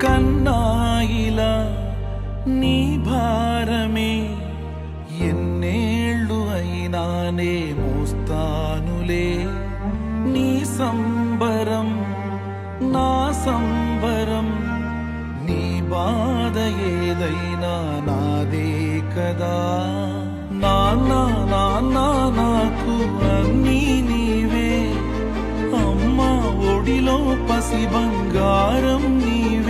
కన్నాయిలా నీ భారమే ఎన్నేళ్ళు అయినానే మోస్తానులే. నీ సంబరం నా సంబరం, నీ బాధ ఏదైనా నాదే కదా. నాన్న నాన్న నాకు అన్నీ నీవే, అమ్మ ఒడిలో పసి బంగారం నీవే.